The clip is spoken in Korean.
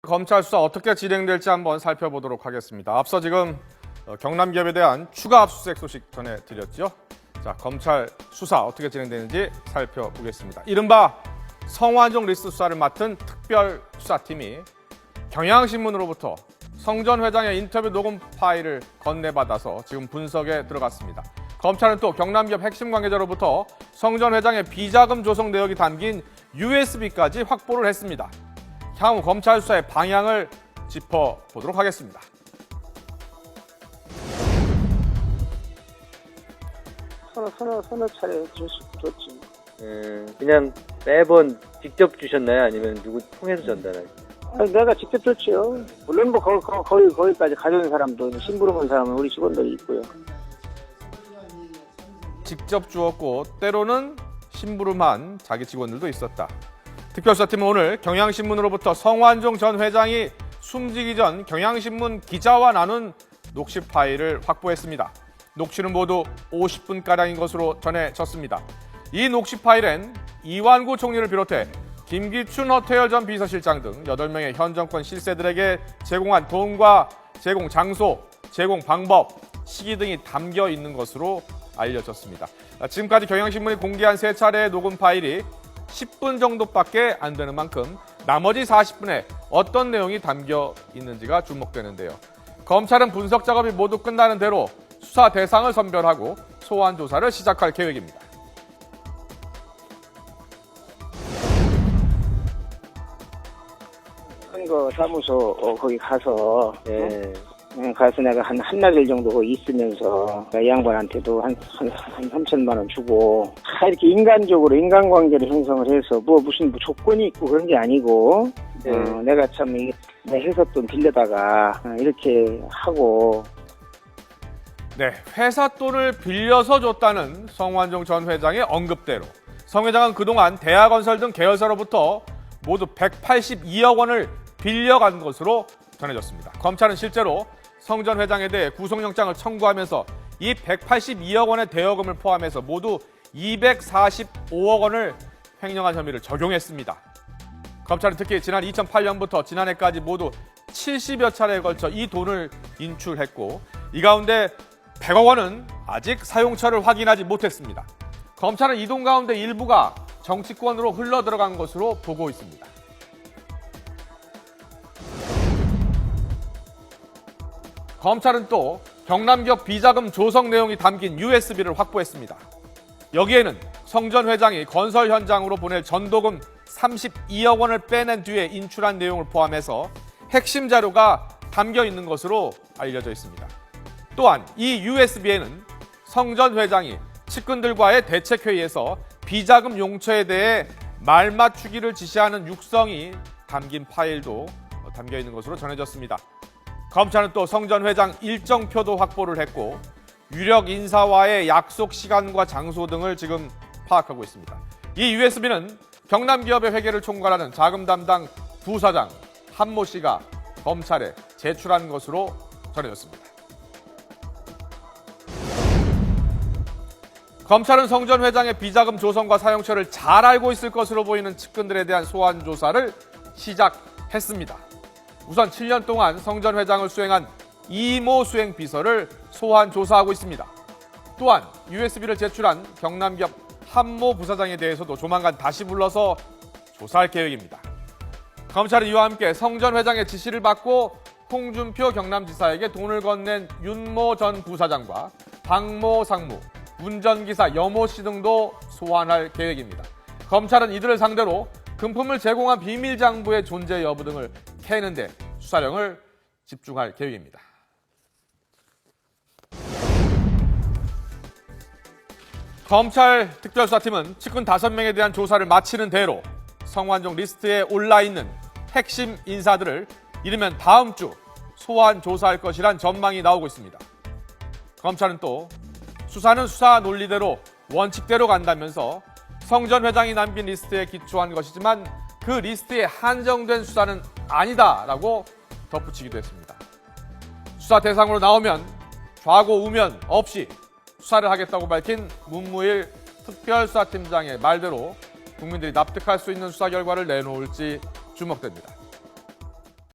검찰 수사 어떻게 진행될지 한번 살펴보도록 하겠습니다. 앞서 지금 경남기업에 대한 추가 압수수색 소식 전해드렸죠. 자, 검찰 수사 어떻게 진행되는지 살펴보겠습니다. 이른바 성완종 리스트 수사를 맡은 특별수사팀이 경향신문으로부터 성 전 회장의 인터뷰 녹음 파일을 건네받아서 지금 분석에 들어갔습니다. 검찰은 또 경남기업 핵심 관계자로부터 성 전 회장의 비자금 조성 내역이 담긴 USB까지 확보를 했습니다. 향후 검찰 수사의 방향을 짚어보도록 하겠습니다. 서너 차례 줬지. 그냥 매번 직접 주셨나요? 아니면 누구 통해서 전달하셨나요? 내가 직접 줬지요. 물론 뭐 거기까지 가져온 사람도 심부름 사람은 우리 직원들이 있고요. 직접 주었고 때로는 심부름한 자기 직원들도 있었다. 특별수사팀은 오늘 경향신문으로부터 성완종 전 회장이 숨지기 전 경향신문 기자와 나눈 녹취 파일을 확보했습니다. 녹취는 모두 50분가량인 것으로 전해졌습니다. 이 녹취 파일엔 이완구 총리를 비롯해 김기춘 허태열 전 비서실장 등 8명의 현 정권 실세들에게 제공한 돈과 제공 장소, 제공 방법, 시기 등이 담겨 있는 것으로 알려졌습니다. 지금까지 경향신문이 공개한 3차례의 녹음 파일이 10분 정도밖에 안 되는 만큼 나머지 40분에 어떤 내용이 담겨 있는지가 주목되는데요. 검찰은 분석 작업이 모두 끝나는 대로 수사 대상을 선별하고 소환 조사를 시작할 계획입니다. 선거 사무소 거기 가서 가서 내가 한나절 정도 거기 있으면서 이 양반한테도 한 3천만 원 주고 이렇게 인간적으로 인간관계를 형성을 해서 무슨 조건이 있고 그런 게 아니고 내가 참 내 회사 돈 빌려다가 이렇게 하고. 네, 회사 돈을 빌려서 줬다는 성완종 전 회장의 언급대로 성 회장은 그동안 대하건설 등 계열사로부터 모두 182억 원을 빌려간 것으로 전해졌습니다. 검찰은 실제로 성 전 회장에 대해 구속영장을 청구하면서 이 182억 원의 대여금을 포함해서 모두 245억 원을 횡령한 혐의를 적용했습니다. 검찰은 특히 지난 2008년부터 지난해까지 모두 70여 차례에 걸쳐 이 돈을 인출했고 이 가운데 100억 원은 아직 사용처를 확인하지 못했습니다. 검찰은 이 돈 가운데 일부가 정치권으로 흘러들어간 것으로 보고 있습니다. 검찰은 또 경남기업 비자금 조성 내용이 담긴 USB를 확보했습니다. 여기에는 성 전 회장이 건설 현장으로 보낼 전도금 32억 원을 빼낸 뒤에 인출한 내용을 포함해서 핵심 자료가 담겨 있는 것으로 알려져 있습니다. 또한 이 USB에는 성 전 회장이 측근들과의 대책회의에서 비자금 용처에 대해 말 맞추기를 지시하는 육성이 담긴 파일도 담겨 있는 것으로 전해졌습니다. 검찰은 또 성 전 회장 일정표도 확보를 했고 유력 인사와의 약속 시간과 장소 등을 지금 파악하고 있습니다. 이 USB는 경남기업의 회계를 총괄하는 자금 담당 부사장 한모 씨가 검찰에 제출한 것으로 전해졌습니다. 검찰은 성 전 회장의 비자금 조성과 사용처를 잘 알고 있을 것으로 보이는 측근들에 대한 소환 조사를 시작했습니다. 우선 7년 동안 성 전 회장을 수행한 이모 수행 비서를 소환 조사하고 있습니다. 또한 USB를 제출한 경남기업 한모 부사장에 대해서도 조만간 다시 불러서 조사할 계획입니다. 검찰은 이와 함께 성 전 회장의 지시를 받고 홍준표 경남지사에게 돈을 건넨 윤모 전 부사장과 박모 상무, 운전기사 여모 씨 등도 소환할 계획입니다. 검찰은 이들을 상대로 금품을 제공한 비밀장부의 존재 여부 등을 캐는 데 수사력을 집중할 계획입니다. 검찰 특별수사팀은 측근 5명에 대한 조사를 마치는 대로 성완종 리스트에 올라있는 핵심 인사들을 이르면 다음 주 소환 조사할 것이란 전망이 나오고 있습니다. 검찰은 또 수사는 수사 논리대로 원칙대로 간다면서 성 전 회장이 남긴 리스트에 기초한 것이지만 그 리스트에 한정된 수사는 아니다라고 덧붙이기도 했습니다. 수사 대상으로 나오면 좌고 우면 없이 수사를 하겠다고 밝힌 문무일 특별수사팀장의 말대로 국민들이 납득할 수 있는 수사 결과를 내놓을지 주목됩니다.